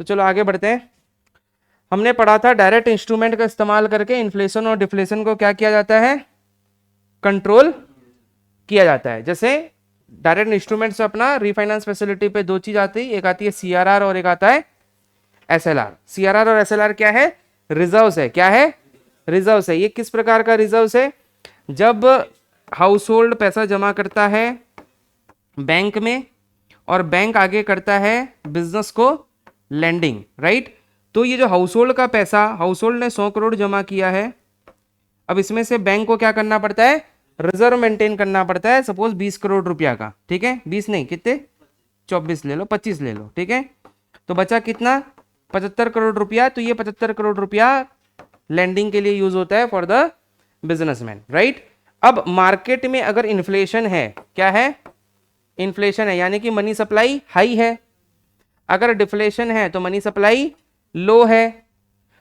तो चलो आगे बढ़ते हैं। हमने पढ़ा था डायरेक्ट इंस्ट्रूमेंट का इस्तेमाल करके इन्फ्लेशन और डिफ्लेशन को क्या किया जाता है, कंट्रोल किया जाता है। जैसे डायरेक्ट इंस्ट्रूमेंट से अपना रीफाइनेंस फैसिलिटी पे दो चीज आती है, एक आती है सीआरआर और एक आता है एसएलआर। सीआरआर और एसएलआर क्या है, रिजर्व्स है। क्या है, रिजर्व्स है। ये किस प्रकार का रिजर्व्स है, जब हाउस होल्ड पैसा जमा करता है बैंक में और बैंक आगे करता है बिजनेस को लैंडिंग, राइट। तो ये जो हाउस होल्ड का पैसा, हाउस होल्ड ने 100 करोड़ जमा किया है, अब इसमें से बैंक को क्या करना पड़ता है, रिजर्व मेंटेन करना पड़ता है, सपोज 20 करोड़ रुपया का, ठीक है। 20 नहीं, कितने, 24 ले लो, 25 ले लो, ठीक है। तो बचा कितना, 75 करोड़ रुपया। तो ये 75 करोड़ रुपया लैंडिंग के लिए यूज होता है फॉर द बिजनेसमैन, राइट। अब मार्केट में अगर इन्फ्लेशन है, क्या है, इन्फ्लेशन है, यानी कि मनी सप्लाई हाई है। अगर डिफ्लेशन है तो मनी सप्लाई लो है।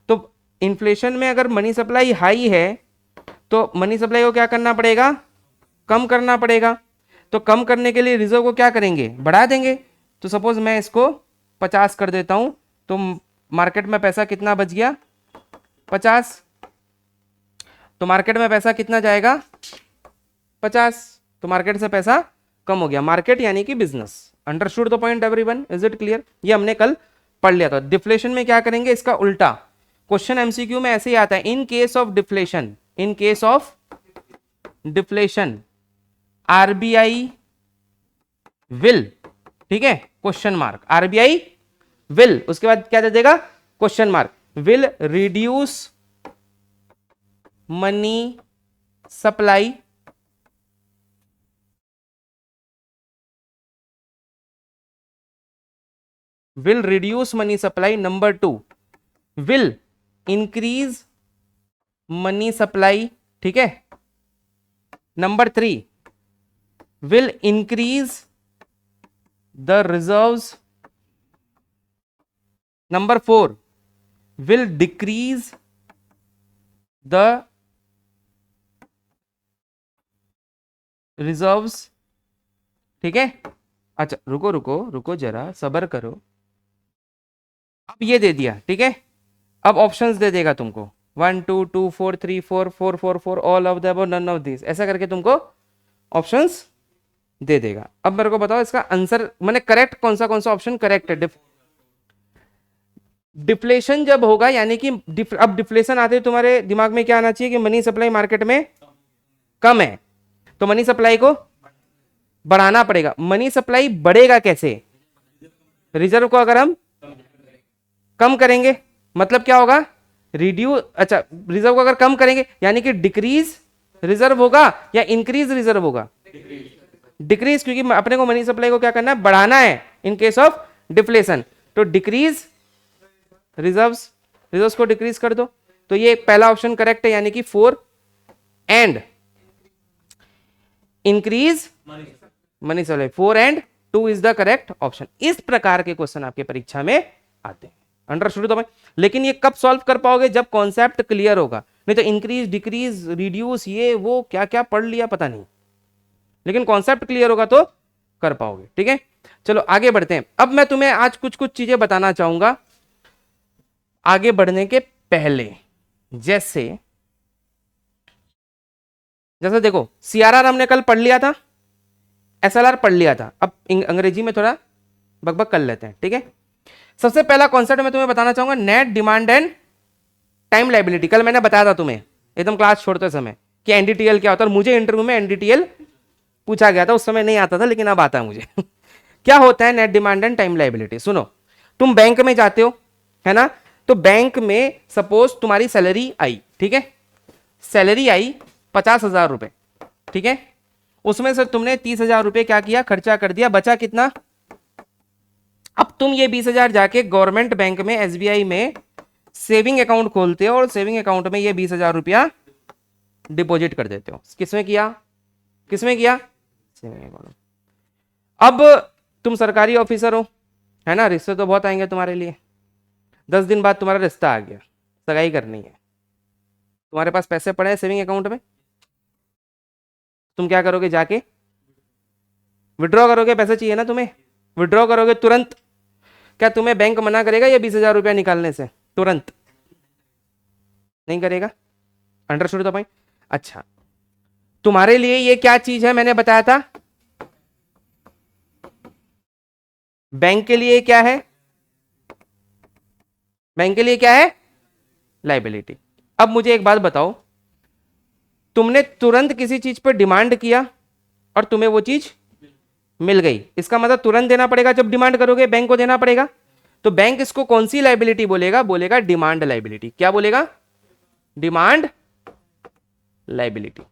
तो इन्फ्लेशन में अगर मनी सप्लाई हाई है तो मनी सप्लाई को क्या करना पड़ेगा, कम करना पड़ेगा। तो कम करने के लिए रिजर्व को क्या करेंगे, बढ़ा देंगे। तो सपोज मैं इसको 50 कर देता हूं, तो मार्केट में पैसा कितना बच गया, 50। तो मार्केट में पैसा कितना जाएगा, 50। तो मार्केट से पैसा कम हो गया। मार्केट यानी कि business. Understood the point everyone, is it clear. ये हमने कल पढ़ लिया था। डिफ्लेशन में क्या करेंगे, इसका उल्टा। क्वेश्चन एमसीक्यू में ऐसे ही आता है, in case of deflation, in case of deflation RBI will, ठीक है, क्वेश्चन मार्क, आरबीआई विल, उसके बाद क्या दे देगा, question mark, will reduce money supply will reduce money supply. Number 2 will increase money supply, ठीक है। Number 3 will increase the reserves. Number 4 will decrease the reserves, ठीक है। अच्छा रुको रुको रुको जरा सब्र करो। अब ये दे दिया, ठीक है। अब ऑप्शंस दे देगा तुमको, 1 2 2 4 3 4 4 4 4 all of the above none of this, ऐसा करके तुमको ऑप्शंस दे देगा। अब मेरे को बताओ इसका आंसर, मैंने करेक्ट कौन सा ऑप्शन करेक्ट है। डिफ्लेशन जब होगा, यानी कि अब डिफ्लेशन आते तुम्हारे दिमाग में क्या आना चाहिए कि मनी सप्लाई मार्केट में कम है, तो मनी सप्लाई को बढ़ाना पड़ेगा। मनी सप्लाई बढ़ेगा कैसे, रिजर्व को अगर हम कम करेंगे, मतलब क्या होगा, रिड्यूस, अच्छा रिजर्व को अगर कम करेंगे यानी कि डिक्रीज रिजर्व होगा या इंक्रीज रिजर्व होगा, डिक्रीज, क्योंकि अपने को मनी सप्लाई को क्या करना है, बढ़ाना है इन केस ऑफ डिफ्लेशन। तो डिक्रीज रिजर्व्स, रिजर्व्स को डिक्रीज कर दो। तो ये पहला ऑप्शन करेक्ट है, यानी कि 4 and increase money supply, 4 and 2 is the correct option. इस प्रकार के क्वेश्चन आपके परीक्षा में आते हैं। अंडरस्टूड तो भाई। लेकिन ये कब सॉल्व कर पाओगे, जब कॉन्सेप्ट क्लियर होगा। नहीं तो इंक्रीज डिक्रीज रिड्यूस ये वो क्या क्या पढ़ लिया पता नहीं, लेकिन कॉन्सेप्ट क्लियर होगा तो कर पाओगे, ठीक है। चलो आगे बढ़ते हैं। अब मैं तुम्हें आज कुछ कुछ चीजें बताना चाहूंगा आगे बढ़ने के पहले। जैसे जैसे देखो, सीआरआर हमने कल पढ़ लिया था, एसएलआर पढ़ लिया था। अब अंग्रेजी में थोड़ा बकबक कर लेते हैं, ठीक है। सबसे पहला कॉन्सेप्ट मैं तुम्हें बताना चाहूंगा, net demand and time liability. कल मैंने बताया था तुम्हें एकदम क्लास छोड़ते समय कि एनडीटीएल क्या होता है, और मुझे इंटरव्यू में एनडीटीएल पूछा गया था, उस समय नहीं आता था लेकिन अब आता है मुझे। क्या होता है net demand and time liability, सुनो। तुम बैंक में जाते हो, है ना, तो बैंक में सपोज तुम्हारी सैलरी आई, ठीक है, सैलरी आई 50,000 रुपए, ठीक है। उसमें से तुमने 30,000 रुपए क्या किया, खर्चा कर दिया, बचा कितना। अब तुम ये 20,000 जाके गवर्नमेंट बैंक में, एसबीआई में सेविंग अकाउंट खोलते हो और सेविंग अकाउंट में ये 20,000 रुपया डिपॉजिट कर देते हो। किसमें किया, किसमें किया, सेविंग अकाउंट। अब तुम सरकारी ऑफिसर हो, है ना, रिश्ते तो बहुत आएंगे तुम्हारे लिए। 10 दिन बाद तुम्हारा रिश्ता आ गया, सगाई करनी है, तुम्हारे पास पैसे पड़े हैं सेविंग अकाउंट में, तुम क्या करोगे, जाके विड्रॉ करोगे, पैसे चाहिए ना तुम्हें, विड्रॉ करोगे तुरंत। क्या तुम्हें बैंक मना करेगा ये 20,000 रुपया निकालने से तुरंत? नहीं करेगा। Understood the point? अच्छा, तुम्हारे लिए ये क्या चीज है मैंने बताया था, बैंक के लिए क्या है, बैंक के लिए क्या है, लाइबिलिटी। अब मुझे एक बात बताओ, तुमने तुरंत किसी चीज पर डिमांड किया और तुम्हें वो चीज मिल गई, इसका मतलब तुरंत देना पड़ेगा, जब डिमांड करोगे बैंक को देना पड़ेगा। तो बैंक इसको कौन सी लाइबिलिटी बोलेगा, बोलेगा डिमांड लाइबिलिटी। क्या बोलेगा, demand liability.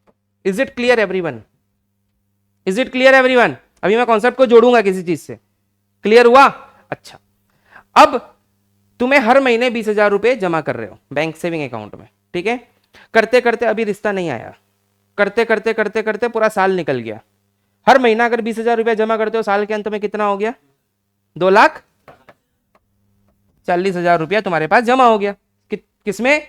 Is it clear everyone, is it clear everyone? अभी मैं कॉन्सेप्ट को जोड़ूंगा किसी चीज से, क्लियर हुआ? अच्छा, अब तुम्हें हर महीने 20,000 रुपए जमा कर रहे हो बैंक सेविंग अकाउंट में, ठीक है, करते करते अभी रिश्ता नहीं आया, करते करते करते करते पूरा साल निकल गया। हर महीना अगर 20,000 रुपया जमा करते हो, साल के अंत में कितना हो गया, 2,40,000 रुपया तुम्हारे पास जमा हो गया। किसमें,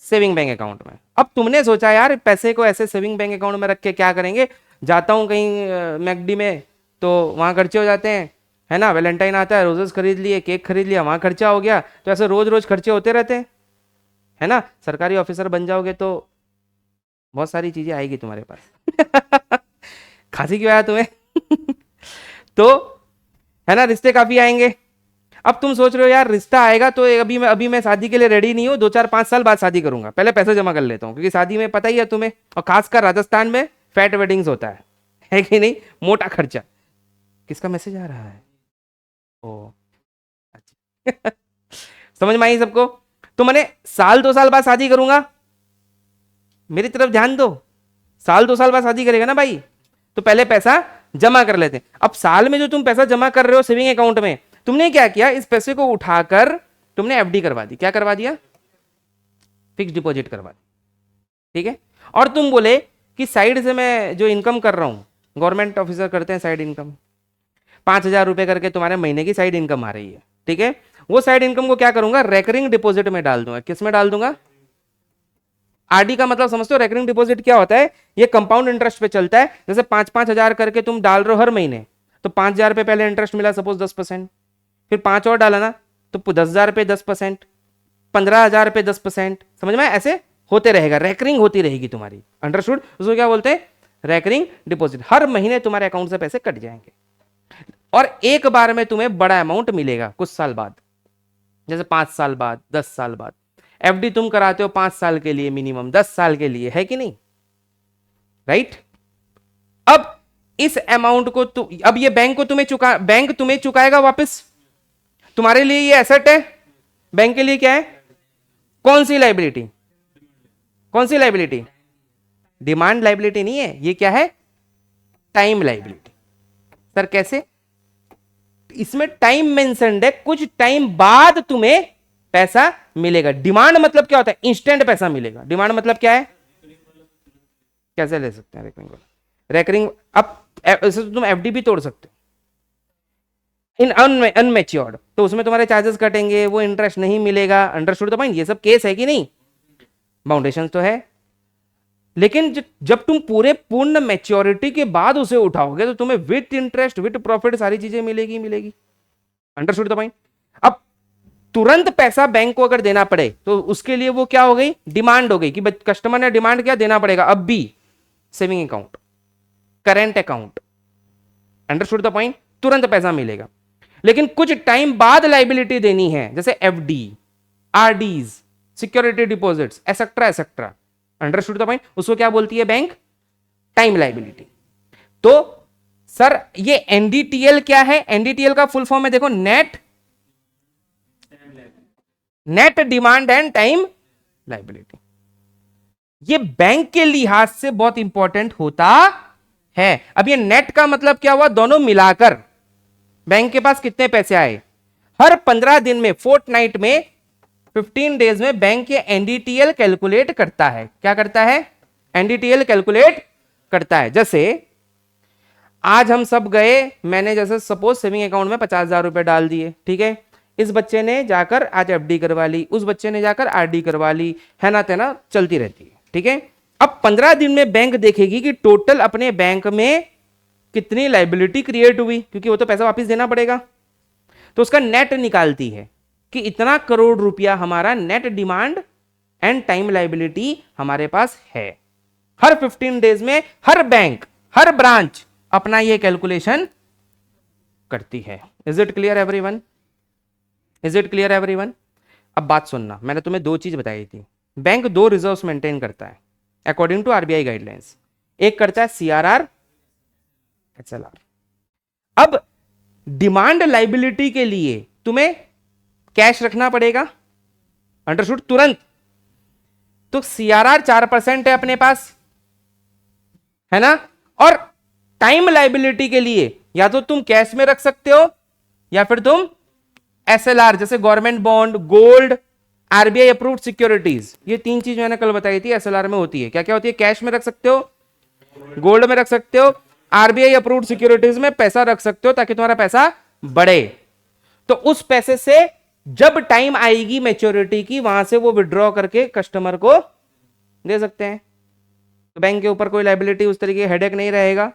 सेविंग बैंक अकाउंट में। अब तुमने सोचा यार पैसे को ऐसे सेविंग बैंक अकाउंट में रख के क्या करेंगे, जाता हूं कहीं मैकडी में तो वहां खर्चे हो जाते हैं, है ना, वैलेंटाइन आता है, रोजेस खरीद लिए, केक खरीद लिया, वहां खर्चा हो गया, तो ऐसे रोज रोज खर्चे होते रहते हैं, है ना। सरकारी ऑफिसर बन जाओगे तो बहुत सारी चीजें आएगी तुम्हारे पास खांसी क्यों आया तुम्हें तो है ना, रिश्ते काफी आएंगे। अब तुम सोच रहे हो यार रिश्ता आएगा तो अभी मैं शादी के लिए रेडी नहीं हूं, 2-4-5 साल बाद शादी करूंगा, पहले पैसे जमा कर लेता हूं, क्योंकि शादी में पता ही है तुम्हें, और खासकर राजस्थान में फैट वेडिंग्स होता है कि नहीं, मोटा खर्चा। किसका मैसेज आ रहा है, ओ अच्छा समझ में आई सबको? तो मैंने साल 2 साल बाद शादी करूंगा, मेरी तरफ ध्यान दो, साल 2 साल बाद शादी करेगा ना भाई, तो पहले पैसा जमा कर लेते हैं। अब साल में जो तुम पैसा जमा कर रहे हो सेविंग अकाउंट में, तुमने क्या किया, इस पैसे को उठाकर तुमने एफडी करवा दी। क्या करवा दिया, फिक्स डिपॉजिट करवा दी, ठीक है। और तुम बोले कि साइड से मैं जो इनकम कर रहा हूं, गवर्नमेंट ऑफिसर करते हैं साइड इनकम, 5,000 रुपए करके तुम्हारे महीने की साइड इनकम आ रही है, ठीक है, वो साइड इनकम को क्या करूंगा, रेकरिंग डिपॉजिट में डाल दूंगा। किस में डाल दूंगा, आरडी का मतलब समझते हो, रेकरिंग डिपॉजिट क्या होता है, ये कंपाउंड इंटरेस्ट पे चलता है। जैसे 5-5 हजार करके तुम डाल रहे हो हर महीने, तो 5,000 रुपए पहले इंटरेस्ट मिला, सपोज 10%, फिर 5 और डाला ना तो 10,000 रुपए 10%, 15,000 रुपए 10%, समझ में, ऐसे होते रहेगा, रेकरिंग होती रहेगी तुम्हारी। अंडरस्टूड? उसको क्या बोलते हैं, रेकरिंग डिपॉजिट। हर महीने तुम्हारे अकाउंट से पैसे कट जाएंगे और एक बार में तुम्हें बड़ा अमाउंट मिलेगा कुछ साल बाद, जैसे 5 साल बाद, 10 साल बाद। एफडी तुम कराते हो 5 साल के लिए, मिनिमम 10 साल के लिए, है कि नहीं, राइट? अब इस अमाउंट को अब ये बैंक तुम्हें चुकाएगा वापस। तुम्हारे लिए ये एसेट है, बैंक के लिए क्या है, कौन सी लाइबिलिटी, कौन सी लाइबिलिटी, डिमांड लाइबिलिटी नहीं है, ये क्या है, टाइम लाइबिलिटी। सर कैसे, इसमें टाइम मेंशन्ड है, कुछ टाइम बाद तुम्हें पैसा मिलेगा। डिमांड मतलब क्या होता है, इंस्टेंट पैसा मिलेगा। डिमांड मतलब क्या है, कैसे ले सकते हैं रेकरिंग, रेकरिंग अब तुम एफडी भी तोड़ सकते हो इन अनमेच्योर्ड, तो उसमें तुम्हारे चार्जेस कटेंगे, वो इंटरेस्ट नहीं मिलेगा। Understood the point? ये सब केस है कि नहीं, बाउंडेशन तो है, लेकिन जब तुम पूर्ण मैच्योरिटी के बाद उसे उठाओगे तो तुम्हें विथ इंटरेस्ट विथ प्रॉफिट सारी चीजें मिलेगी। Understood the point? अब तुरंत पैसा बैंक को अगर देना पड़े तो उसके लिए वो क्या हो गई, डिमांड हो गई, कि कस्टमर ने डिमांड किया, देना पड़ेगा। अब भी saving account, current account, understood the point? तुरंत पैसा मिलेगा, लेकिन कुछ टाइम बाद लाइबिलिटी देनी है, जैसे FD, RDs, security deposits, etcetera etcetera. Understood the point? उसको क्या बोलती है बैंक, टाइम लाइबिलिटी। तो सर ये एनडीटीएल क्या है, एनडीटीएल का फुल फॉर्म है, देखो, net demand and time liability. ये बैंक के लिहाज से बहुत इंपॉर्टेंट होता है। अब ये नेट का मतलब क्या हुआ, दोनों मिलाकर बैंक के पास कितने पैसे आए। हर 15 दिन में, फोर्टनाइट में, 15 डेज में बैंक ये एनडीटीएल कैलकुलेट करता है। क्या करता है, एनडीटीएल कैलकुलेट करता है। जैसे आज हम सब गए, मैंने जैसे सपोज सेविंग अकाउंट में 50,000 रुपए डाल दिए, ठीक है, इस बच्चे ने जाकर आज एफडी करवा ली, उस बच्चे ने जाकर आरडी करवा ली, है ना तेना, चलती रहती है, ठीक है। अब 15 दिन में बैंक देखेगी कि टोटल अपने बैंक में कितनी लाइबिलिटी क्रिएट हुई, क्योंकि वो तो पैसा वापस देना पड़ेगा। तो उसका नेट निकालती है कि इतना करोड़ रुपया हमारा net demand and time liability हमारे पास है। हर 15 डेज में हर बैंक, हर ब्रांच अपना ये कैलकुलेशन करती है। Is it clear everyone? Is it clear everyone? अब बात सुनना, मैंने तुम्हें दो चीज बताई थी। बैंक दो रिजर्व्स मेंटेन करता है अकॉर्डिंग टू आरबीआई गाइडलाइंस। एक करता है सीआरआर, एसएलआर। अब डिमांड लाइबिलिटी के लिए तुम्हें कैश रखना पड़ेगा, अंडरस्टूड, तुरंत। तो सीआरआर 4% है अपने पास, है ना। और टाइम लाइबिलिटी के लिए या तो तुम कैश में रख सकते हो या फिर तुम एसएलआर, जैसे government bond, gold, RBI approved securities, ये तीन चीज मैंने कल बताई थी एसएलआर में होती है। क्या क्या होती है? कैश में रख सकते हो, गोल्ड में रख सकते हो, आरबीआई अप्रूव्ड सिक्योरिटीज में पैसा रख सकते हो ताकि तुम्हारा पैसा बढ़े। तो उस पैसे से जब टाइम आएगी मैच्योरिटी की, वहां से वो विड्रॉ करके कस्टमर को दे सकते हैं। तो बैंक के ऊपर कोई लाइबिलिटी उस तरीके हेडेक नहीं रहेगा।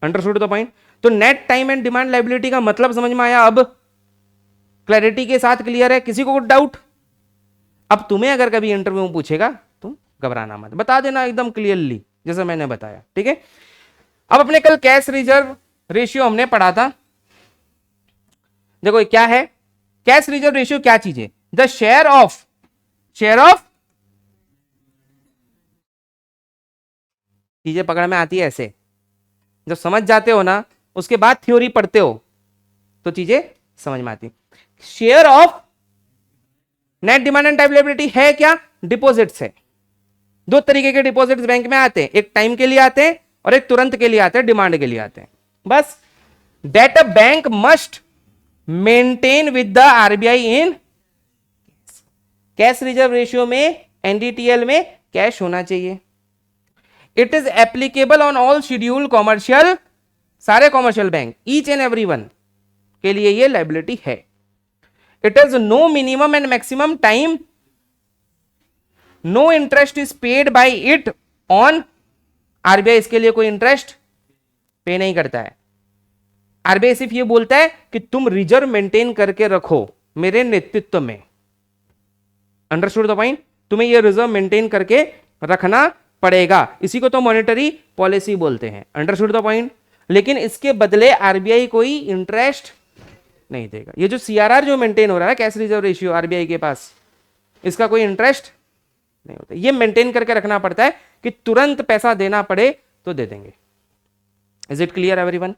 Understood the point? तो net time and demand liability का मतलब समझ में आया? अब क्लैरिटी के साथ क्लियर है? किसी को कुछ डाउट? अब तुम्हें अगर कभी इंटरव्यू में पूछेगा तुम घबराना मत, बता देना एकदम क्लियरली जैसा मैंने बताया, ठीक है। अब अपने कल कैश रिजर्व रेशियो हमने पढ़ा था। देखो क्या है कैश रिजर्व रेशियो? क्या चीज है? द शेयर ऑफ चीजें पकड़ में आती है ऐसे, जब समझ जाते हो ना उसके बाद थ्योरी पढ़ते हो तो चीजें समझ में आती। Share of net demand and time liability है क्या? डिपॉजिट्स है। दो तरीके के डिपॉजिट्स बैंक में आते हैं, एक टाइम के लिए आते हैं और एक तुरंत के लिए आते हैं, डिमांड के लिए आते हैं। बस that a bank must maintain with the RBI in cash reserve ratio में, एनडीटीएल में कैश होना चाहिए। It is applicable on all schedule commercial, सारे commercial bank, each and every one के लिए ये लाइबिलिटी है। It is no minimum and maximum time, no interest is paid by it on RBI, इसके लिए कोई इंटरेस्ट पे नहीं करता है। आरबीआई सिर्फ ये बोलता है कि तुम रिजर्व मेंटेन करके रखो मेरे नेतृत्व में। Understood the point? तुम्हें ये रिजर्व मेंटेन करके रखना पड़ेगा, इसी को तो मॉनेटरी पॉलिसी बोलते हैं। Understood the point? लेकिन इसके बदले आरबीआई कोई इंटरेस्ट नहीं देगा। ये जो सीआरआर जो मेंटेन हो रहा है, कैश रिजर्व रेशियो आरबीआई के पास, इसका कोई इंटरेस्ट नहीं होता। ये मेंटेन करके रखना पड़ता है कि तुरंत पैसा देना पड़े तो दे देंगे। Is it clear everyone?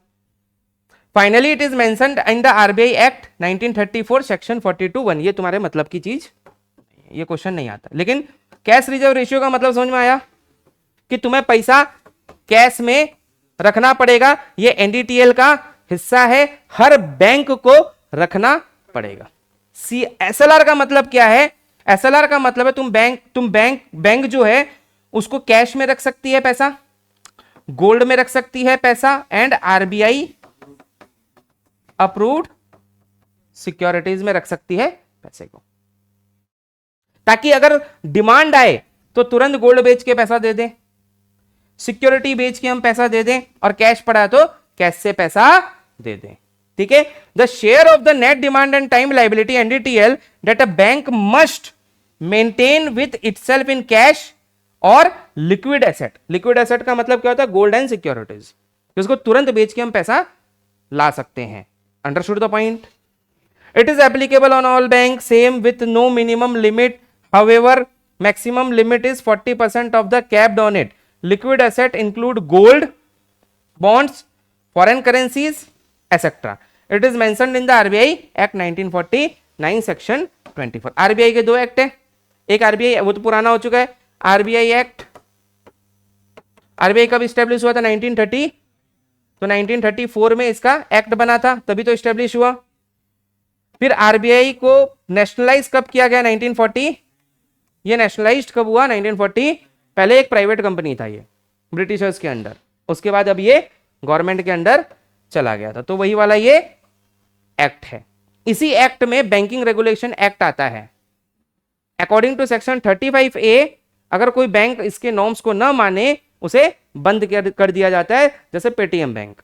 Finally it is mentioned in the RBI act 1934 section 42(1). ये तुम्हारे मतलब की चीज, ये क्वेश्चन नहीं आता। लेकिन कैश रिजर्व रेशियो का मतलब समझ में आया कि तुम्हें पैसा कैश में रखना पड़ेगा। ये एनडीटीएल का हिस्सा है, हर बैंक को रखना पड़ेगा। एसएलआर का मतलब क्या है? एसएलआर का मतलब है बैंक जो है उसको कैश में रख सकती है पैसा, गोल्ड में रख सकती है पैसा, एंड आरबीआई अप्रूव्ड सिक्योरिटीज में रख सकती है पैसे को, ताकि अगर डिमांड आए तो तुरंत गोल्ड बेच के पैसा दे दें, सिक्योरिटी बेच के हम पैसा दे दें, और कैश पड़ा तो कैश से पैसा दे दें। ठीक है। The share of the net demand and time liability NDTL that a bank must maintain with itself in cash और लिक्विड एसेट। लिक्विड एसेट का मतलब क्या होता है? गोल्ड एंड सिक्योरिटीज, जिसको तुरंत बेच के हम पैसा ला सकते हैं। Understood the point? It is applicable on all banks, same with no minimum limit. However, maximum limit is 40% of the capped on it. Liquid asset include gold, bonds, foreign currencies, etc. It is mentioned in the RBI Act 1949 Section 24. RBI के दो act है, एक RBI वो तो पुराना हो चुका है, RBI एक्ट। RBI कब स्टेब्लिश हुआ था? 1930। तो 1934 में इसका एक्ट बना था, तभी तो स्टेब्लिश हुआ। फिर आरबीआई को नेशनलाइज कब किया गया? 1940। ये नेशनलाइज्ड कब हुआ? 1940। पहले एक प्राइवेट कंपनी था ये ब्रिटिशर्स के अंडर, उसके बाद अब ये गवर्नमेंट के अंडर चला गया था, तो वही वाला ये एक्ट है। इसी एक्ट में बैंकिंग रेगुलेशन एक्ट आता है। अकॉर्डिंग टू सेक्शन 35A, अगर कोई बैंक इसके नॉर्म्स को न माने उसे बंद कर दिया जाता है, जैसे पेटीएम बैंक।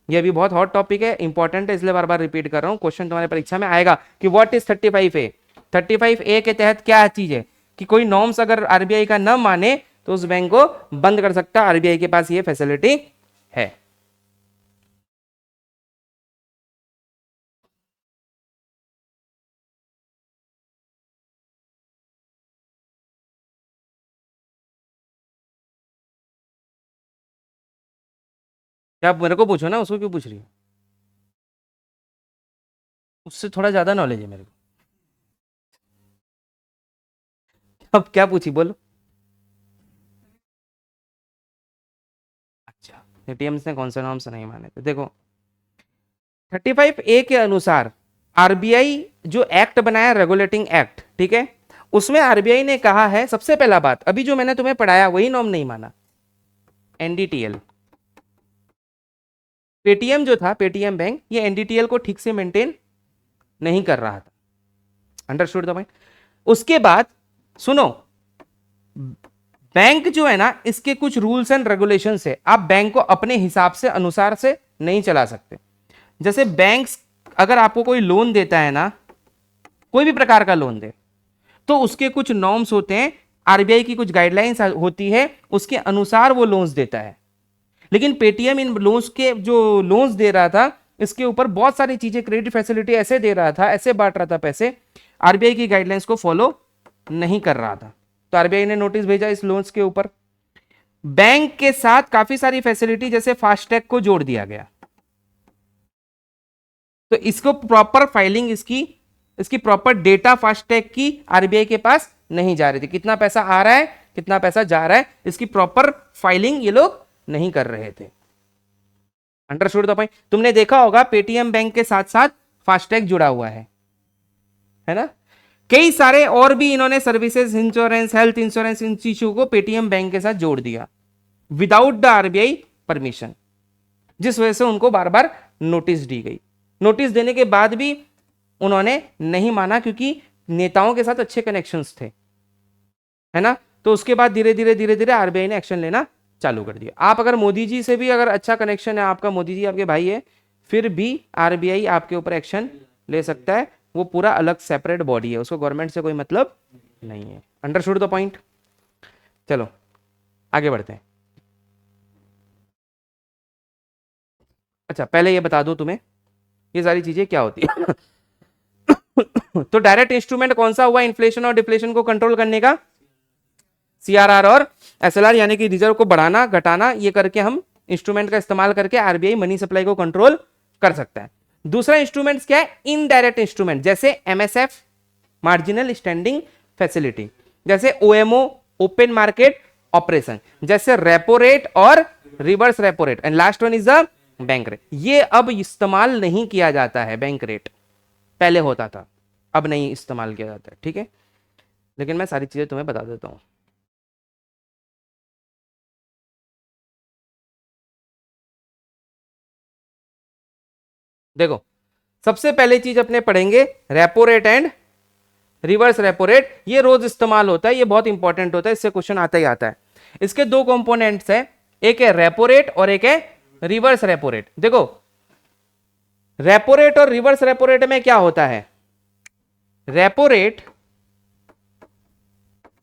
ये भी बहुत हॉट टॉपिक है, इंपॉर्टेंट है, इसलिए बार बार रिपीट कर रहा हूँ। क्वेश्चन तुम्हारे परीक्षा में आएगा कि व्हाट इज 35A। 35A के तहत क्या चीज है कि कोई नॉर्म्स अगर आरबीआई का न माने तो उस बैंक को बंद कर सकता है, आरबीआई के पास ये फैसिलिटी है। क्या आप मेरे को पूछो ना, उसको क्यों पूछ रही हो? उससे थोड़ा ज्यादा नॉलेज है मेरे को। अब क्या पूछी बोलो। अच्छा, एटीएम्स ने कौन से नॉर्म्स नहीं माने थे? देखो 35A के अनुसार आरबीआई जो एक्ट बनाया, रेगुलेटिंग एक्ट, ठीक है, उसमें आरबीआई ने कहा है, सबसे पहला बात, अभी जो मैंने तुम्हें पढ़ाया वही नॉर्म नहीं माना। एनडीटीएल, पेटीएम जो था, पेटीएम बैंक, ये एनडीटीएल को ठीक से मेंटेन नहीं कर रहा था। Understood the point? उसके बाद सुनो, बैंक जो है ना, इसके कुछ रूल्स एंड रेगुलेशंस है, आप बैंक को अपने हिसाब से, अनुसार से नहीं चला सकते। जैसे बैंक्स अगर आपको कोई लोन देता है ना, कोई भी प्रकार का लोन दे, तो उसके कुछ नॉर्म्स होते हैं, आरबीआई की कुछ गाइडलाइंस होती है, उसके अनुसार वो लोन्स देता है। लेकिन पेटीएम इन लोन्स के जो लोन्स दे रहा था, इसके ऊपर बहुत सारी चीजें, क्रेडिट फैसिलिटी ऐसे दे रहा था, ऐसे बांट रहा था पैसे, आरबीआई की गाइडलाइंस को फॉलो नहीं कर रहा था। तो आरबीआई ने नोटिस भेजा इस लोन्स के ऊपर। बैंक के साथ काफी सारी फैसिलिटी जैसे फास्टैग को जोड़ दिया गया, तो इसको प्रॉपर फाइलिंग, इसकी इसकी प्रॉपर डेटा फास्टैग की आरबीआई के पास नहीं जा रही थी। कितना पैसा आ रहा है, कितना पैसा जा रहा है, इसकी प्रॉपर फाइलिंग ये लोग नहीं कर रहे थे। Understood the point? तुमने देखा होगा पेटीएम बैंक के साथ साथ फास्टैग जुड़ा हुआ है ना? कई सारे और भी इन्होंने सर्विसेज, इंश्योरेंस, हेल्थ इंश्योरेंस, इन चीजों को पेटीएम बैंक के साथ जोड़ दिया विदाउट द आरबीआई परमिशन, जिस वजह से उनको बार बार नोटिस दी गई। नोटिस देने के बाद भी उन्होंने नहीं माना, क्योंकि नेताओं के साथ अच्छे कनेक्शंस थे, है ना? तो उसके बाद धीरे धीरे आरबीआई ने एक्शन लेना चालू कर दिया। आप अगर मोदी जी से भी अगर अच्छा कनेक्शन है आपका, मोदी जी आपके भाई है, फिर भी आरबीआई आपके ऊपर एक्शन ले सकता है। वो पूरा अलग सेपरेट बॉडी है, उसको गवर्नमेंट से कोई मतलब नहीं है। Understood the point? चलो आगे बढ़ते हैं। अच्छा, पहले ये बता दूं तुम्हें ये सारी चीजें क्या होती है। तो डायरेक्ट इंस्ट्रूमेंट कौन सा हुआ इन्फ्लेशन और डिफ्लेशन को कंट्रोल करने का? सीआरआर और एसएलआर, यानी कि रिजर्व को बढ़ाना घटाना, ये करके हम इंस्ट्रूमेंट का इस्तेमाल करके आरबीआई मनी सप्लाई को कंट्रोल कर सकता है। दूसरा इंस्ट्रूमेंट क्या है? इनडायरेक्ट इंस्ट्रूमेंट, जैसे एमएसएफ, मार्जिनल स्टैंडिंग फैसिलिटी, जैसे ओएमओ, ओपन मार्केट ऑपरेशन, जैसे रेपो रेट और reverse repo rate, and last one is the bank rate. ये अब इस्तेमाल नहीं किया जाता है, बैंक रेट पहले होता था, अब नहीं इस्तेमाल किया जाता है, ठीक है? लेकिन मैं सारी चीजें तुम्हें बता देता हूं। देखो, सबसे पहले चीज अपने पढ़ेंगे repo rate and reverse repo rate. ये रोज इस्तेमाल होता है, ये बहुत इंपॉर्टेंट होता है, इससे क्वेश्चन आता ही आता है। इसके दो कंपोनेंट्स है, एक है रेपो रेट और एक है रिवर्स रेपो रेट। देखो, रेपो रेट और रिवर्स रेपो रेट में क्या होता है? रेपो रेट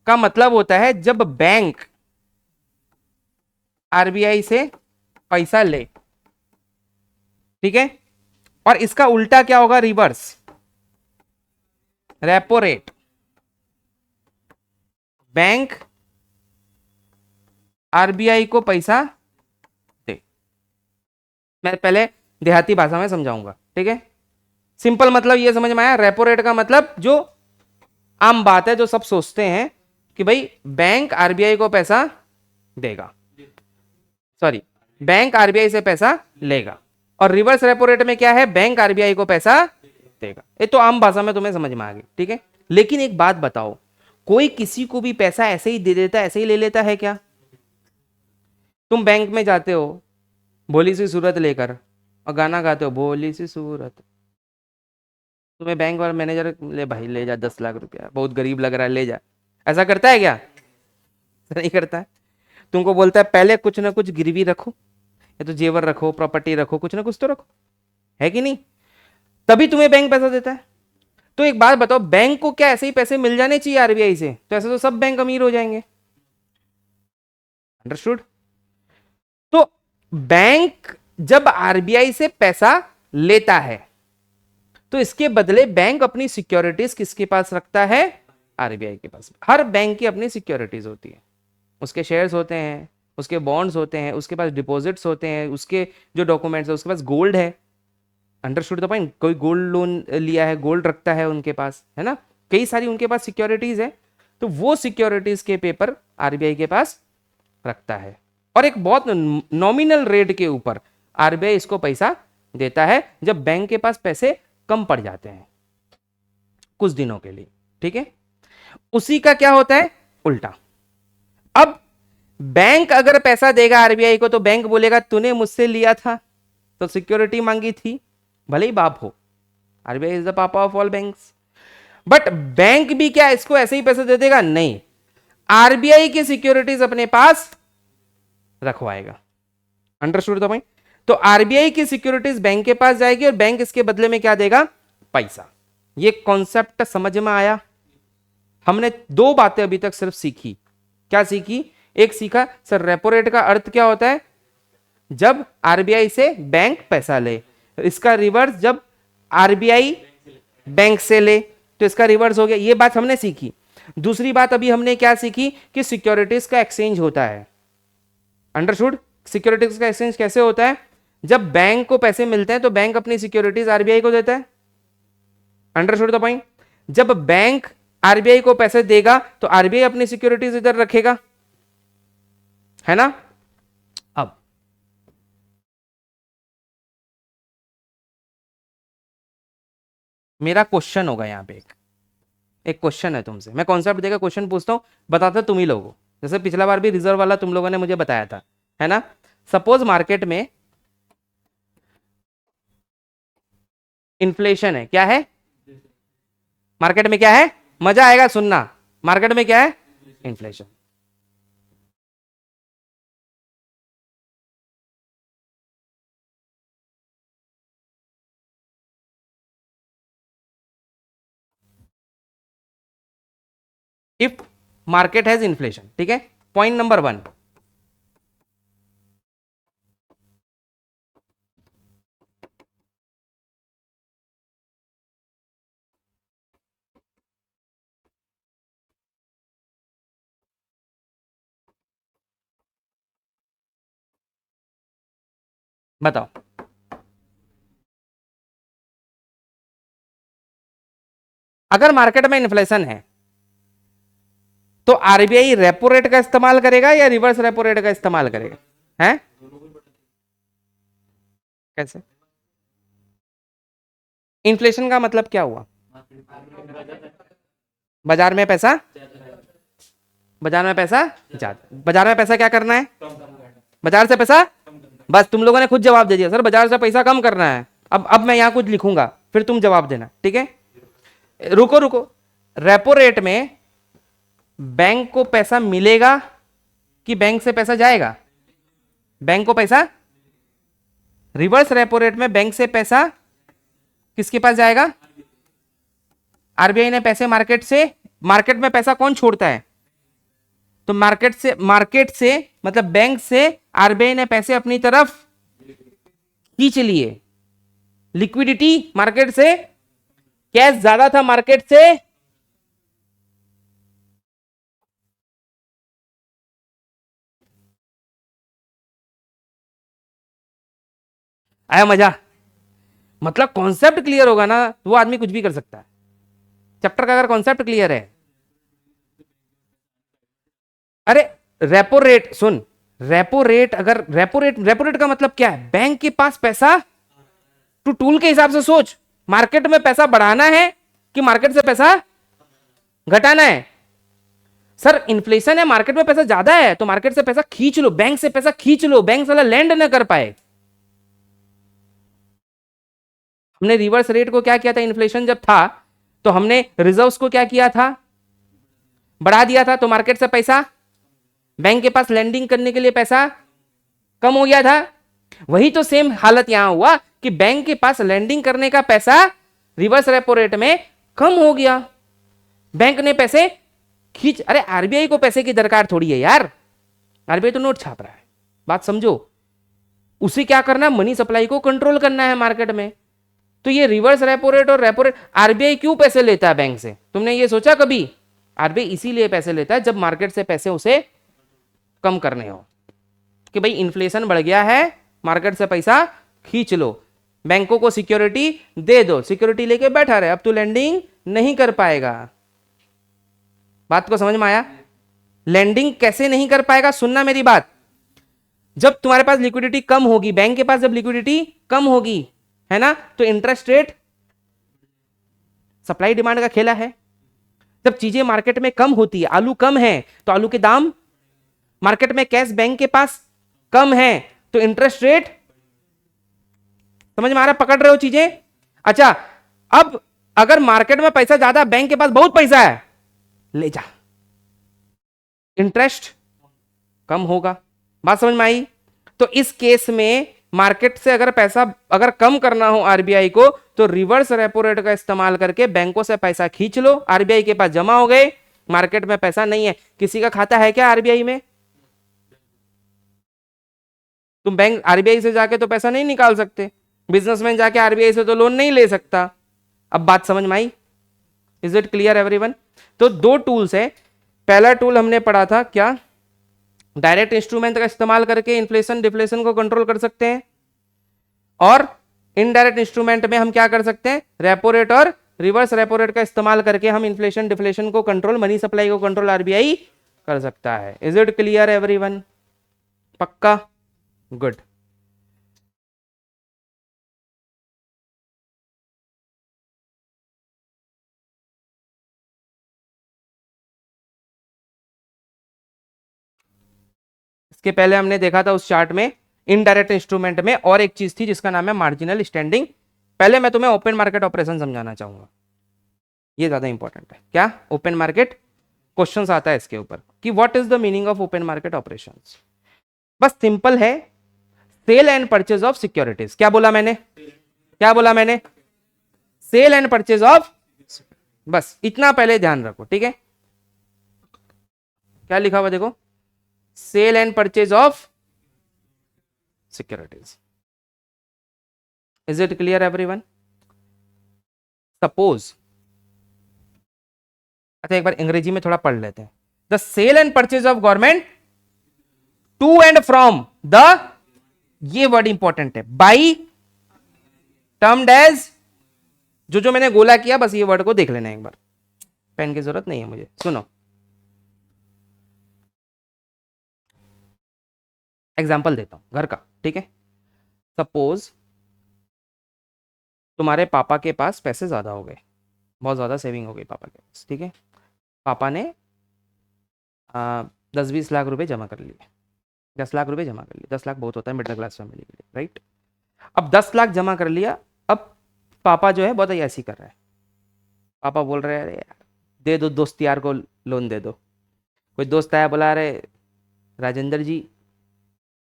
का मतलब होता है जब बैंक आरबीआई से पैसा ले, ठीक है? और इसका उल्टा क्या होगा? Reverse repo rate, bank RBI को पैसा दे। मैं पहले देहाती भाषा में समझाऊंगा, ठीक है? सिंपल मतलब ये समझ में आया? रेपो रेट का मतलब जो आम बात है, जो सब सोचते हैं कि भाई बैंक आरबीआई को पैसा देगा, सॉरी, बैंक आरबीआई से पैसा लेगा। और रिवर्स रेपो रेट में क्या है? बैंक आरबीआई को पैसा देगा। ये तो आम भाषा में तुम्हें समझ में आ गई, ठीक है? लेकिन एक बात बताओ, कोई किसी को भी पैसा ऐसे ही दे देता, ऐसे ही ले लेता है क्या? तुम बैंक में जाते हो भोली सी सूरत लेकर और गाना गाते हो, भोली सी सूरत, तुम्हें बैंक और मैनेजर, ले भाई ले जा 10 लाख रुपया, बहुत गरीब लग रहा है, ले जा, ऐसा करता है क्या? नहीं करता है। तुमको बोलता है पहले कुछ ना कुछ गिरवी रखो, या तो जेवर रखो, प्रॉपर्टी रखो, कुछ ना कुछ तो रखो, है कि नहीं? तभी तुम्हें बैंक पैसा देता है। तो एक बात बताओ, बैंक को क्या ऐसे ही पैसे मिल जाने चाहिए आरबीआई से? तो ऐसे तो सब बैंक अमीर हो जाएंगे। अंडरस्टूड? तो बैंक जब आरबीआई से पैसा लेता है तो इसके बदले बैंक अपनी सिक्योरिटीज किसके पास रखता है? आरबीआई के पास। हर बैंक की अपनी सिक्योरिटीज होती है, उसके शेयर्स होते हैं, उसके बॉन्ड्स होते हैं, उसके पास डिपॉजिट्स होते हैं, उसके जो डॉक्यूमेंट्स है, उसके पास गोल्ड है। Understood the point? कोई गोल्ड लोन लिया है, गोल्ड रखता है उनके पास, है ना? कई सारी उनके पास सिक्योरिटीज है। तो वो सिक्योरिटीज के पेपर आरबीआई के पास रखता है और एक बहुत नॉमिनल रेट के ऊपर आरबीआई इसको पैसा देता है जब बैंक के पास पैसे कम पड़ जाते हैं कुछ दिनों के लिए। ठीक है? उसी का क्या होता है? उल्टा। अब बैंक अगर पैसा देगा आरबीआई को तो बैंक बोलेगा तूने मुझसे लिया था तो सिक्योरिटी मांगी थी, भले ही बाप हो। आरबीआई इज द पापा of all banks. But bank भी क्या इसको ऐसे ही पैसे दे देगा? नहीं, आरबीआई की सिक्योरिटीज अपने पास रखवाएगा। Understood the point? तो आरबीआई की सिक्योरिटीज बैंक के पास जाएगी और बैंक इसके बदले में क्या देगा? पैसा। ये कॉन्सेप्ट समझ में आया? हमने दो बातें अभी तक सिर्फ सीखी। क्या सीखी? एक सीखा सर रेपो रेट का अर्थ क्या होता है, जब आरबीआई से बैंक पैसा ले। इसका रिवर्स जब आरबीआई बैंक से ले तो इसका रिवर्स हो गया। ये बात हमने सीखी। दूसरी बात अभी हमने क्या सीखी कि सिक्योरिटीज का एक्सचेंज होता है। अंडरस्टूड? सिक्योरिटीज का एक्सचेंज कैसे होता है? जब बैंक को पैसे मिलते हैं तो बैंक अपनी सिक्योरिटीज आरबीआई को देता है। Understood the point? जब बैंक आरबीआई को पैसे देगा तो आरबीआई अपनी सिक्योरिटीज इधर रखेगा, है ना? अब मेरा क्वेश्चन होगा यहां पे, एक क्वेश्चन है तुमसे। मैं कॉन्सेप्ट देकर क्वेश्चन पूछता हूं, बताते तुम ही लोगों। जैसे पिछला बार भी रिजर्व वाला तुम लोगों ने मुझे बताया था, है ना? सपोज मार्केट में इन्फ्लेशन है। क्या है मार्केट में? क्या है? मजा आएगा सुनना। मार्केट में क्या है? Inflation. If market has inflation, ठीक है? पॉइंट नंबर 1, बताओ। अगर मार्केट में इन्फ्लेशन है तो आरबीआई रेपो रेट का इस्तेमाल करेगा या रिवर्स रेपो रेट का इस्तेमाल करेगा? है कैसे? इन्फ्लेशन का मतलब क्या हुआ? बाजार में पैसा, बाजार में पैसा ज्यादा। बाजार में पैसा क्या करना है? बाजार से पैसा, बस तुम लोगों ने खुद जवाब दे दिया सर बाजार से पैसा कम करना है। अब मैं यहां कुछ लिखूंगा फिर तुम जवाब देना, ठीक है? रुको रुको। रेपो रेट में बैंक को पैसा मिलेगा कि बैंक से पैसा जाएगा? बैंक को पैसा। रिवर्स रेपो रेट में बैंक से पैसा किसके पास जाएगा? आरबीआई ने पैसे मार्केट में पैसा कौन छोड़ता है? तो मार्केट से मतलब बैंक से आरबीआई ने पैसे अपनी तरफ खींच लिए। लिक्विडिटी मार्केट से, कैश ज्यादा था मार्केट से, आया मजा? मतलब कॉन्सेप्ट क्लियर होगा ना तो वो आदमी कुछ भी कर सकता है। चैप्टर का अगर कॉन्सेप्ट क्लियर है। अरे रेपो रेट सुन, रेपो रेट रेपो रेट का मतलब क्या है? बैंक के पास पैसा, तू टूल के हिसाब से सोच, मार्केट में पैसा बढ़ाना है कि मार्केट से पैसा घटाना है? सर इन्फ्लेशन है, मार्केट में पैसा ज्यादा है तो मार्केट से पैसा खींच लो, बैंक से पैसा खींच लो, बैंक साला लैंड ना कर पाए। हमने रिवर्स रेट को क्या किया था? इन्फ्लेशन जब था तो हमने रिजर्व्स को क्या किया था? बढ़ा दिया था। तो मार्केट से पैसा, बैंक के पास लैंडिंग करने के लिए पैसा कम हो गया था। वही तो सेम हालत यहां हुआ कि बैंक के पास लेंडिंग करने का पैसा रिवर्स रेपो रेट में कम हो गया, बैंक ने पैसे खींच, अरे आरबीआई को पैसे की दरकार थोड़ी है यार, आरबीआई तो नोट छाप रहा है, बात समझो। उसे क्या करना है, मनी सप्लाई को कंट्रोल करना है मार्केट में। तो ये रिवर्स रेपो रेट और रेपो रेट, आरबीआई क्यों पैसे लेता है बैंक से, तुमने ये सोचा कभी? आरबीआई इसीलिए पैसे लेता है जब मार्केट से पैसे उसे कम करने हो, कि भाई इन्फ्लेशन बढ़ गया है, मार्केट से पैसा खींच लो, बैंकों को सिक्योरिटी दे दो, सिक्योरिटी लेके बैठा रहे, अब तू लैंडिंग नहीं कर पाएगा। बात को समझ में आया? लैंडिंग कैसे नहीं कर पाएगा, सुनना मेरी बात। जब तुम्हारे पास लिक्विडिटी कम होगी, बैंक के पास जब लिक्विडिटी कम होगी, है ना, तो इंटरेस्ट रेट, सप्लाई डिमांड का खेला है। जब चीजें मार्केट में कम होती है, आलू कम है तो आलू के दाम, मार्केट में कैश बैंक के पास कम है तो इंटरेस्ट रेट, समझ में आ रहा, पकड़ रहे हो चीजें? अच्छा, अब अगर मार्केट में पैसा ज्यादा, बैंक के पास बहुत पैसा है, ले जा, इंटरेस्ट कम होगा। बात समझ में आई? तो इस केस में मार्केट से अगर पैसा अगर कम करना हो आरबीआई को, तो रिवर्स रेपो रेट का इस्तेमाल करके बैंकों से पैसा खींच लो, आरबीआई के पास जमा हो गए, मार्केट में पैसा नहीं है। किसी का खाता है क्या आरबीआई में? तुम बैंक आरबीआई से जाके तो पैसा नहीं निकाल सकते, बिजनेसमैन जाके आरबीआई से तो लोन नहीं ले सकता। अब बात समझ में आई? Is it clear everyone? तो दो टूल्स है, पहला टूल हमने पढ़ा था क्या, डायरेक्ट इंस्ट्रूमेंट का इस्तेमाल करके इन्फ्लेशन डिफ्लेशन को कंट्रोल कर सकते हैं, और इनडायरेक्ट इंस्ट्रूमेंट में हम क्या कर सकते हैं, रेपो रेट और रिवर्स रेपो रेट का इस्तेमाल करके हम इन्फ्लेशन डिफ्लेशन को कंट्रोल, मनी सप्लाई को कंट्रोल आरबीआई कर सकता है। Is it clear everyone? पक्का? गुड। इसके पहले हमने देखा था उस चार्ट में, इनडायरेक्ट इंस्ट्रूमेंट में और एक चीज थी जिसका नाम है मार्जिनल स्टैंडिंग। पहले मैं तुम्हें ओपन मार्केट ऑपरेशन समझाना चाहूंगा, ये ज्यादा इंपॉर्टेंट है। क्या ओपन मार्केट, क्वेश्चंस आता है इसके ऊपर कि what is the meaning of open market operations. बस सिंपल है, sell and purchase of securities. क्या बोला मैंने, क्या बोला मैंने? सेल एंड परचेज ऑफ, बस इतना पहले ध्यान रखो, ठीक है? क्या लिखा हुआ देखो, sell and purchase of securities. Is it clear everyone? Suppose, अच्छा एक बार अंग्रेजी में थोड़ा पढ़ लेते हैं। The sell and purchase of government to and from the, ये वर्ड इंपॉर्टेंट है, बाई टर्म्ड एज, जो जो मैंने गोला किया बस ये वर्ड को देख लेना एक बार, पेन की जरूरत नहीं है मुझे। सुनो, एग्जाम्पल देता हूं घर का, ठीक है? सपोज तुम्हारे पापा के पास पैसे ज्यादा हो गए, बहुत ज्यादा सेविंग हो गई पापा के पास, ठीक है? पापा ने 10-20 लाख रुपए जमा कर लिए, 10 लाख रुपए जमा कर लिए, 10 लाख बहुत होता है मिडिल क्लास फैमिली के लिए, राइट? अब 10 लाख जमा कर लिया, अब पापा जो है बहुत ऐसी कर रहा है, पापा बोल रहे हैं अरे यार दे दो, दोस्त यार को लोन दे दो। कोई दोस्त आया बोला अरे राजेंद्र जी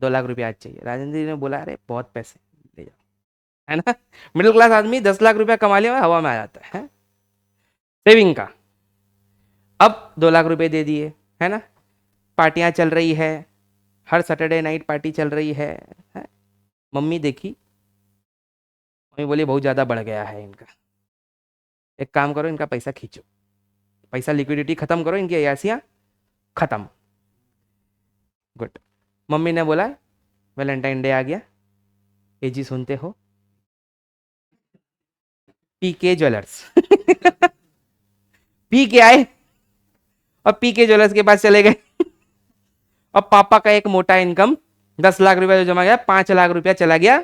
2 लाख रुपये आज चाहिए, राजेंद्र जी ने बोला अरे बहुत पैसे, ले जाओ, है ना? मिडिल क्लास आदमी 10 लाख रुपया कमा लिया हवा में आ जाता है सेविंग का। अब 2 लाख रुपए दे दिए, है ना? पार्टियां चल रही है, हर सैटरडे नाइट पार्टी चल रही है? मम्मी देखी, मम्मी बोली बहुत ज़्यादा बढ़ गया है इनका, एक काम करो इनका पैसा खींचो, पैसा लिक्विडिटी खत्म करो, इनकी अयासियां खत्म। गुड। मम्मी ने बोला वैलेंटाइन डे आ गया, एजी सुनते हो, पीके ज्वेलर्स पी के आए और पीके ज्वेलर्स के पास चले गए और पापा का एक मोटा इनकम 10 लाख रुपया जो जमा गया, 5 लाख रुपया चला गया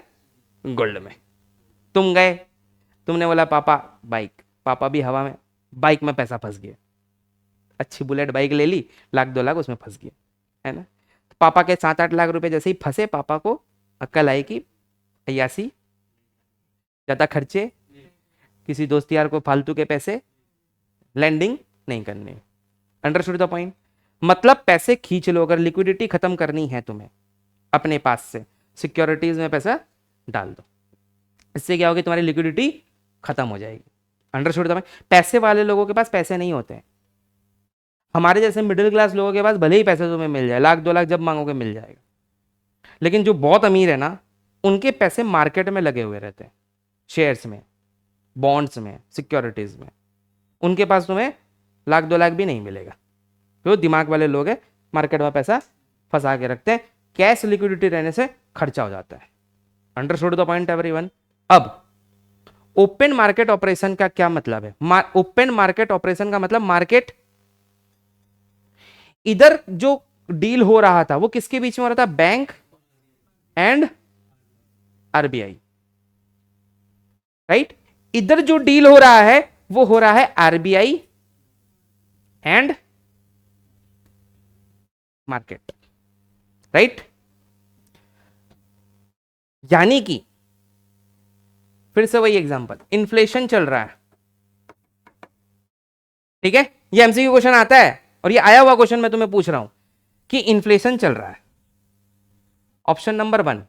गोल्ड में। तुम गए, तुमने बोला पापा बाइक, पापा भी हवा में, बाइक में पैसा फंस गया, अच्छी बुलेट बाइक ले ली, 1-2 लाख उसमें फंस गया, है ना? तो पापा के 7-8 लाख रुपए जैसे ही फंसे, पापा को अक्ल आई कि अयासी, ज्यादा खर्चे, किसी दोस्त यार को फालतू के पैसे लैंडिंग नहीं करनी। Understood the point? मतलब पैसे खींच लो, अगर लिक्विडिटी खत्म करनी है तुम्हें अपने पास से, सिक्योरिटीज में पैसा डाल दो। इससे क्या होगी, तुम्हारी लिक्विडिटी खत्म हो जाएगी। अंडरस्टूड? पैसे वाले लोगों के पास पैसे नहीं होते हैं। हमारे जैसे मिडिल क्लास लोगों के पास भले ही पैसे तुम्हें मिल जाए, 1-2 लाख जब मांगोगे मिल जाएगा, लेकिन जो बहुत अमीर है ना, उनके पैसे मार्केट में लगे हुए रहते हैं, शेयर्स में, बॉन्ड्स में, सिक्योरिटीज में। उनके पास तुम्हें 1-2 लाख भी नहीं मिलेगा। तो दिमाग वाले लोग हैं, मार्केट में पैसा फंसा के रखते हैं, कैश लिक्विडिटी रहने से खर्चा हो जाता है। Understood the point everyone? अब ओपन मार्केट ऑपरेशन का क्या मतलब है? ओपन मार्केट ऑपरेशन का मतलब मार्केट, इधर जो डील हो रहा था वो किसके बीच में हो रहा था? Bank and RBI, right? इधर जो डील हो रहा है वो हो रहा है आरबीआई एंड मार्केट, राइट? यानी कि फिर से वही एग्जांपल, इन्फ्लेशन चल रहा है, ठीक है? ये एमसीक्यू क्वेश्चन आता है और ये आया हुआ क्वेश्चन मैं तुम्हें पूछ रहा हूं कि इन्फ्लेशन चल रहा है। Option number 1,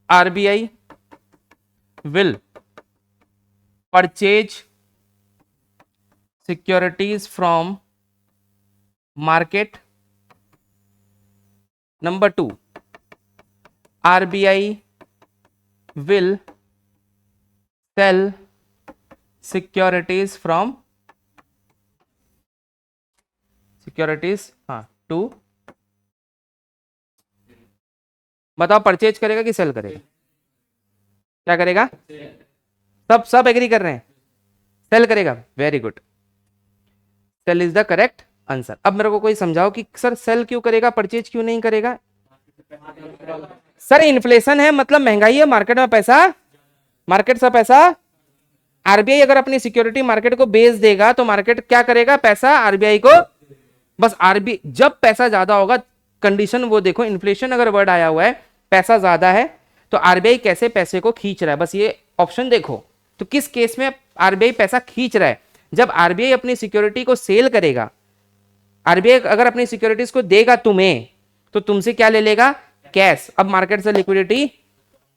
RBI will purchase securities from market. Number 2, RBI will sell securities from securities, हाँ, टू, बताओ परचेज करेगा कि सेल करेगा? क्या करेगा? सब एग्री कर रहे हैं, सेल करेगा। Very good, sell is the correct answer. अब मेरे को कोई समझाओ कि सर सेल क्यों करेगा, परचेज क्यों नहीं करेगा? सर इन्फ्लेशन है मतलब महंगाई है, मार्केट में पैसा, मार्केट से पैसा, आरबीआई अगर अपनी सिक्योरिटी मार्केट को बेच देगा तो मार्केट क्या करेगा? पैसा आरबीआई को, बस आरबीआई जब पैसा ज्यादा होगा, कंडीशन वो देखो, इन्फ्लेशन अगर वर्ड आया हुआ है, पैसा ज्यादा है, तो आरबीआई कैसे पैसे को खींच रहा है, बस ये ऑप्शन देखो। तो किस केस में आरबीआई पैसा खींच रहा है? जब आरबीआई अपनी सिक्योरिटी को सेल करेगा, आरबीआई अगर अपनी सिक्योरिटीज को देगा तुम्हें, तो तुमसे क्या ले लेगा? कैश। अब मार्केट से लिक्विडिटी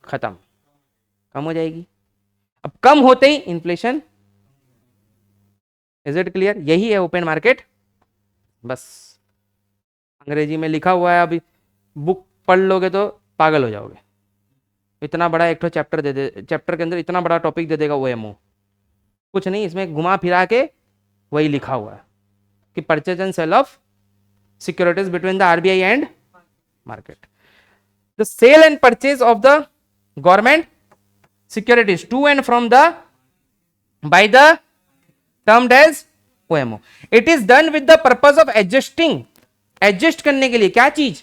खत्म, कम हो जाएगी। अब कम होते ही इन्फ्लेशन। Is it clear? यही है ओपन मार्केट। बस अंग्रेजी में लिखा हुआ है, अभी बुक पढ़ लोगे तो पागल हो जाओगे। इतना बड़ा एक तो चैप्टर दे दे, चैप्टर के अंदर इतना बड़ा टॉपिक दे देगा ओएमओ, कुछ नहीं, इसमें घुमा फिरा के वही लिखा हुआ है कि purchase and sell of securities between the RBI and market, the sell and purchase of the government securities to and from the by the termed as OMO. It is done with the purpose of adjust करने के लिए क्या चीज?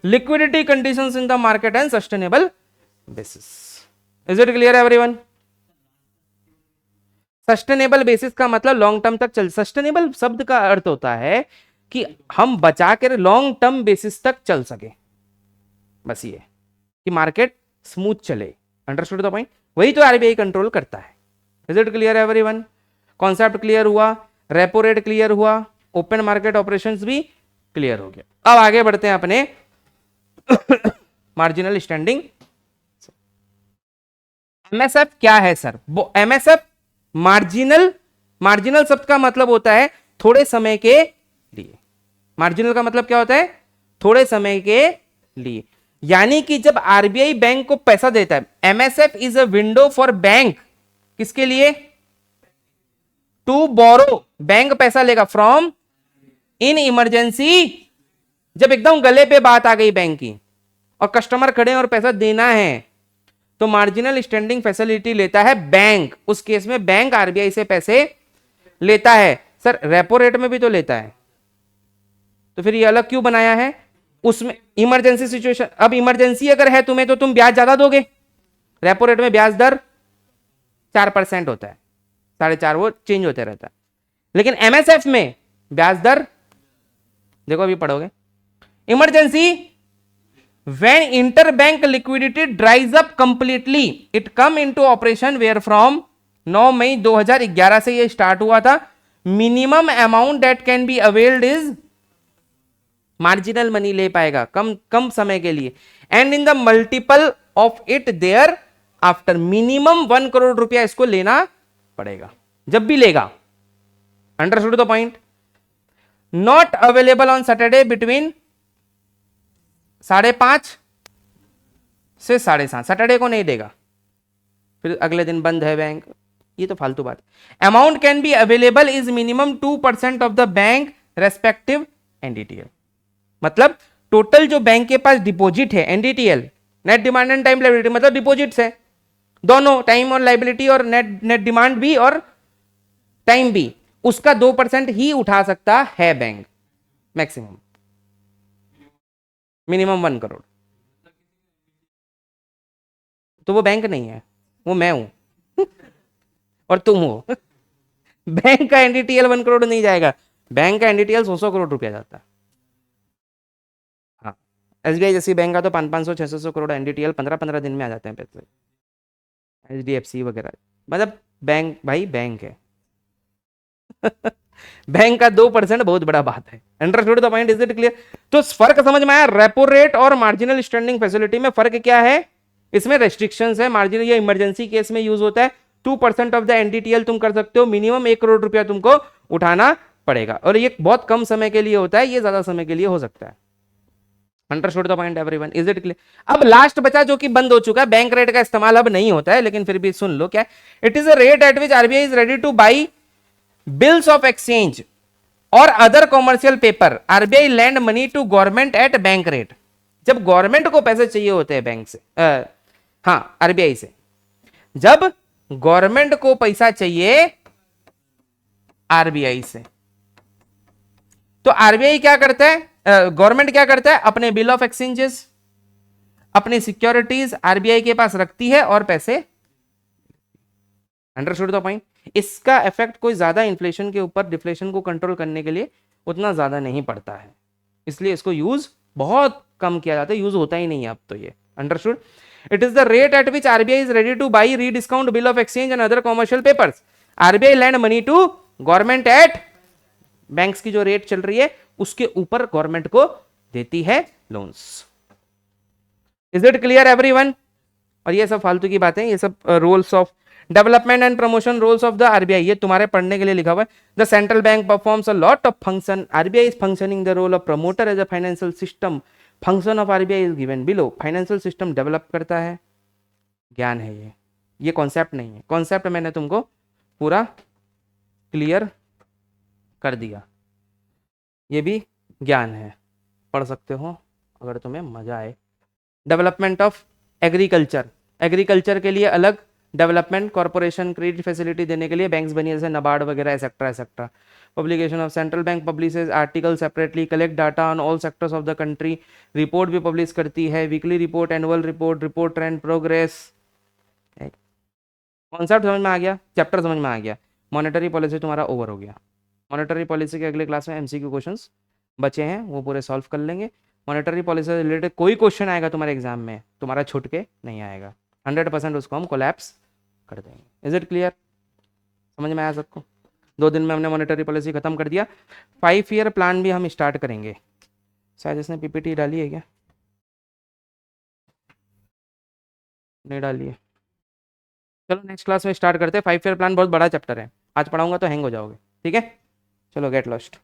Liquidity conditions in the market and sustainable basis. Is it clear everyone? Sustainable basis का मतलब long term तक चल, sustainable शब्द का अर्थ होता है कि हम बचा कर लॉन्ग टर्म बेसिस तक चल सके, बस ये कि मार्केट स्मूथ चले। Understood the point? वही तो आरबीआई कंट्रोल करता है। Is it clear everyone? Concept clear हुआ, रेपो रेट क्लियर हुआ, ओपन मार्केट ऑपरेशंस भी क्लियर हो गया। अब आगे बढ़ते हैं अपने मार्जिनल स्टैंडिंग। एमएसएफ क्या है सर? एमएसएफ मार्जिनल शब्द का मतलब होता है थोड़े समय के लिए। मार्जिनल का मतलब क्या होता है? थोड़े समय के लिए। यानी कि जब आरबीआई बैंक को पैसा देता है, MSF is a window for bank, किसके लिए? टू बोरो, बैंक पैसा लेगा फ्रॉम इन इमरजेंसी, जब एकदम गले पे बात आ गई बैंक की और कस्टमर खड़े और पैसा देना है, तो मार्जिनल स्टैंडिंग फैसिलिटी लेता है बैंक। उस केस में बैंक आरबीआई से पैसे लेता है। सर रेपो रेट में भी तो लेता है, तो फिर ये अलग क्यों बनाया है? उसमें इमरजेंसी सिचुएशन, अब इमरजेंसी अगर है तुम्हें तो तुम ब्याज ज्यादा दोगे। रेपो रेट में ब्याज दर 4% होता है, 4.5, वो चेंज होते रहता है। लेकिन एमएसएफ में ब्याज दर देखो, अभी पढ़ोगे, emergency when interbank liquidity dries up completely it come into operation where from 9 मई 2011 से ये स्टार्ट हुआ था। Minimum amount that can be availed is marginal money ले पाएगा कम समय के लिए। And in the multiple of it thereafter, minimum 1 crore रुपया इसको लेना पड़ेगा जब भी लेगा। Understood the point? Not available on Saturday between 5:30 से 7:30, सैटरडे को नहीं देगा, फिर अगले दिन बंद है बैंक, ये तो फालतू बात। Amount can be available is minimum 2% of the bank respective NDTL, मतलब टोटल जो बैंक के पास डिपॉजिट है, NDTL net demand and time liability, मतलब डिपॉजिट्स है दोनों, टाइम और लाइबिलिटी, और नेट डिमांड भी और टाइम भी, उसका 2% ही उठा सकता है बैंक, मैक्सिमम, मिनिमम 1 करोड़। तो वो बैंक नहीं है, वो मैं हूं और तुम हो। बैंक का एनडीटीएल 1 करोड़ नहीं जाएगा, बैंक का एनडीटीएल 100 करोड़ रुपया जाता है। हाँ, एसबीआई जैसी बैंक का तो 500 600 करोड़ एनडीटीएल 15 दिन में आ जाते हैं पैसे, एचडीएफसी वगैरह, मतलब बैंक भाई बैंक है। बैंक का 2% बहुत बड़ा बात है। Understood the point? Is it clear? तो फर्क समझ में आया? रेपो रेट और मार्जिनल स्टैंडिंग फैसिलिटी में फर्क क्या है? इसमें रेस्ट्रिक्शंस है, मार्जिनल ये इमरजेंसी केस में यूज होता है, 2% ऑफ द एनडीटीएल तुम कर सकते हो, मिनिमम 1 करोड़ रुपया तुमको उठाना पड़ेगा, और ये बहुत कम समय के लिए होता है, ये ज्यादा समय के लिए हो सकता है। Understood the point everyone? Is it clear? अब लास्ट बचा जो कि बंद हो चुका है, बैंक रेट का इस्तेमाल अब नहीं होता है, लेकिन फिर भी सुन लो क्या, it is a rate at which RBI is ready to buy bills of exchange और other commercial paper, RBI lend money to government at bank rate. जब गवर्नमेंट को पैसे चाहिए होते हैं बैंक से, हाँ आरबीआई से, जब गवर्नमेंट को पैसा चाहिए आरबीआई से, तो आरबीआई क्या करता है, गवर्नमेंट क्या करता है, अपने बिल ऑफ एक्सचेंजेस, अपनी सिक्योरिटीज आरबीआई के पास रखती है और पैसे। Understood the point? इसका इफेक्ट कोई ज्यादा इन्फ्लेशन के ऊपर, डिफ्लेशन को कंट्रोल करने के लिए उतना ज्यादा नहीं पड़ता है, इसलिए इसको यूज बहुत कम किया जाता है, यूज होता ही नहीं है अब तो ये। Understood? It is the rate at which RBI is ready to buy rediscount bill of exchange and other commercial papers, RBI lend money to government at, banks की जो रेट चल रही है उसके ऊपर गवर्नमेंट को देती है loans. Is it clear everyone? और ये सब फालतू की बातें, ये सब rules of development and promotion rules of the RBI, ये तुम्हारे पढ़ने के लिए लिखा हुआ है। The central bank performs a lot of function, RBI is functioning the role of promoter as a financial system, function of RBI is given below, financial system develop करता है, ज्ञान है ये कॉन्सेप्ट नहीं है, कॉन्सेप्ट मैंने तुमको पूरा क्लियर कर दिया, ये भी ज्ञान है, पढ़ सकते हो अगर तुम्हें मजा आए। डेवलपमेंट ऑफ एग्रीकल्चर, एग्रीकल्चर के लिए अलग डेवलपमेंट कॉर्पोरेशन क्रेडिट फैसिलिटी देने के लिए बैंक्स बनी, जैसे नबार्ड वगैरह etcetera etcetera. Publication of central bank publishes article separately, collect data on all sectors of the country, report भी पब्लिश करती है, weekly report, annual report, report trend progress. Concept समझ में आ गया, चैप्टर समझ में आ गया। मॉनेटरी पॉलिसी तुम्हारा ओवर हो गया। मॉनेटरी पॉलिसी के अगले क्लास में एमसीक्यू क्वेश्चंस बचे हैं, वो पूरे सॉल्व कर लेंगे। मॉनेटरी पॉलिसी से रिलेटेड कोई क्वेश्चन आएगा तुम्हारे एग्जाम में, तुम्हारा छूट के नहीं आएगा, 100% उसको हम कोलैप्स कर देंगे। Is it clear? समझ में आया सबको? 2 दिन में हमने मॉनेटरी पॉलिसी खत्म कर दिया। 5 ईयर प्लान भी हम स्टार्ट करेंगे, शायद इसने पीपीटी डाली है क्या, नहीं डाली है। चलो नेक्स्ट क्लास में स्टार्ट करते हैं। 5 ईयर प्लान बहुत बड़ा चैप्टर है, आज पढ़ाऊंगा तो हैंग हो जाओगे, ठीक है? चलो गेट लॉस्ट।